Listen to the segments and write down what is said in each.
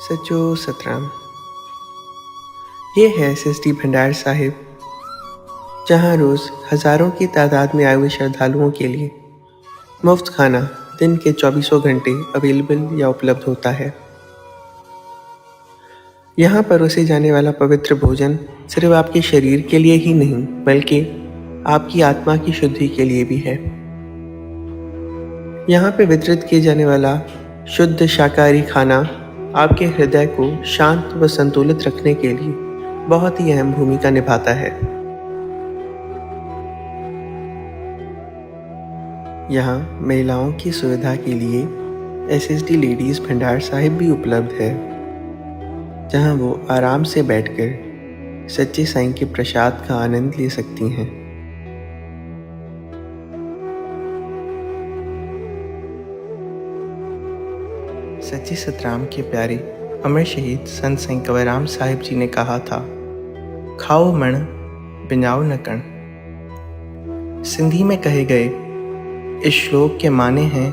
सचो सतराम। ये है एसएसडी भंडार साहिब, जहाँ रोज़ हज़ारों की तादाद में आए हुए श्रद्धालुओं के लिए मुफ्त खाना दिन के 24 घंटे अवेलेबल या उपलब्ध होता है। यहाँ परोसे जाने वाला पवित्र भोजन सिर्फ आपके शरीर के लिए ही नहीं बल्कि आपकी आत्मा की शुद्धि के लिए भी है। यहाँ पे वितरित किए जाने वाला शुद्ध शाकाहारी खाना आपके हृदय को शांत व संतुलित रखने के लिए बहुत ही अहम भूमिका निभाता है। यहाँ महिलाओं की सुविधा के लिए एसएसडी लेडीज़ भंडार साहिब भी उपलब्ध है, जहाँ वो आराम से बैठकर सच्चे साईं के प्रसाद का आनंद ले सकती हैं। सच्चे सतराम के प्यारे अमर शहीद संत साईं कंवरराम साहिब जी ने कहा था, खाओ मण बिनाओ न कण। सिंधी में कहे गए इस श्लोक के माने हैं,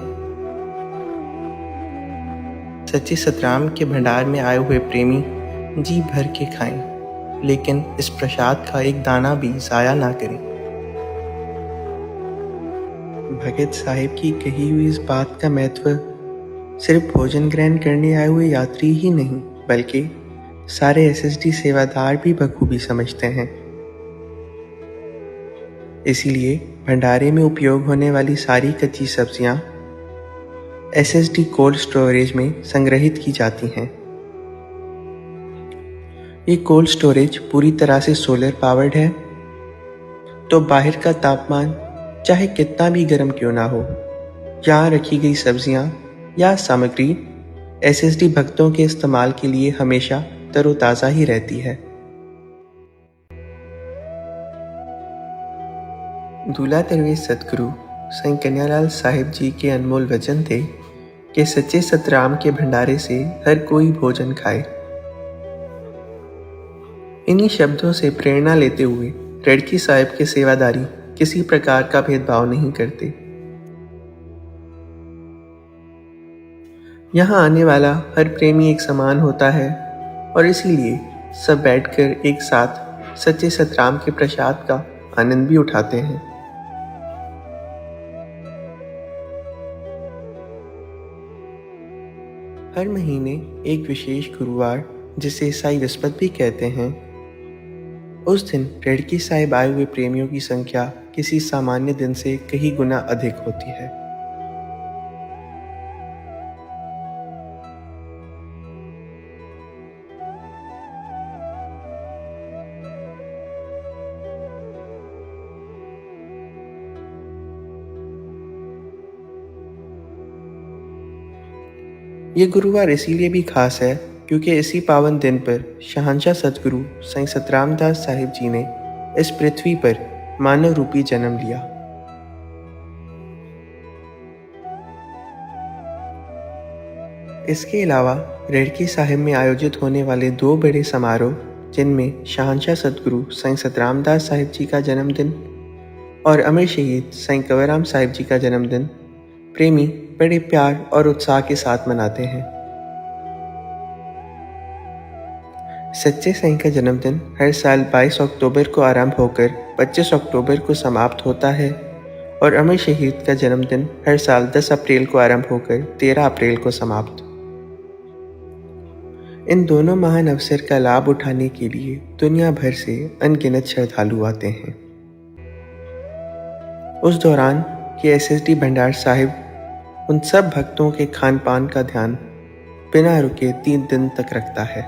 सच्चे सतराम के भंडार में आए हुए प्रेमी जी भर के खाएं, लेकिन इस प्रसाद का एक दाना भी ज़ाया ना करें। भगत साहिब की कही हुई इस बात का महत्व सिर्फ भोजन ग्रहण करने आए हुए यात्री ही नहीं बल्कि सारे एसएसडी सेवादार भी बखूबी समझते हैं। इसीलिए भंडारे में उपयोग होने वाली सारी कच्ची सब्जियां एसएसडी कोल्ड स्टोरेज में संग्रहित की जाती हैं। ये कोल्ड स्टोरेज पूरी तरह से सोलर पावर्ड है, तो बाहर का तापमान चाहे कितना भी गर्म क्यों ना हो, यहाँ रखी गई सब्जियां या सामग्री एसएसडी भक्तों के इस्तेमाल के लिए हमेशा तरोताज़ा ही रहती है। दूल्हा दरवेश सतगुरु साईं कन्यालाल साहिब जी के अनमोल वचन थे कि सच्चे सतराम के भंडारे से हर कोई भोजन खाए। इन्हीं शब्दों से प्रेरणा लेते हुए रेडकी साहिब के सेवादारी किसी प्रकार का भेदभाव नहीं करते। यहाँ आने वाला हर प्रेमी एक समान होता है और इसीलिए सब बैठकर एक साथ सच्चे सतराम के प्रसाद का आनंद भी उठाते हैं। हर महीने एक विशेष गुरुवार, जिसे ईसाई विस्पत भी कहते हैं, उस दिन रेडकी साहिब आए हुए प्रेमियों की संख्या किसी सामान्य दिन से कई गुना अधिक होती है। ये गुरुवार इसीलिए भी खास है क्योंकि इसी पावन दिन पर शहंशाह सतगुरु साईं सतराम दास साहिब जी ने इस पृथ्वी पर मानव रूपी जन्म लिया। इसके अलावा रेडकी साहिब में आयोजित होने वाले दो बड़े समारोह, जिनमें शहंशाह सतगुरु साईं सतराम दास साहिब जी का जन्मदिन और अमर शहीद साईं कंवरराम साहिब जी का जन्मदिन, प्रेमी बड़े प्यार और उत्साह के साथ मनाते हैं। सच्चे साईं का जन्मदिन हर साल 22 अक्टूबर को आरंभ होकर 25 अक्टूबर को समाप्त होता है और अमर शहीद का जन्मदिन हर साल 10 अप्रैल को आरंभ होकर 13 अप्रैल को समाप्त। इन दोनों महान अवसर का लाभ उठाने के लिए दुनिया भर से अनगिनत श्रद्धालु आते हैं। उस दौरान ये एसएसडी भंडार साहिब उन सब भक्तों के खान पान का ध्यान बिना रुके 3 दिन तक रखता है।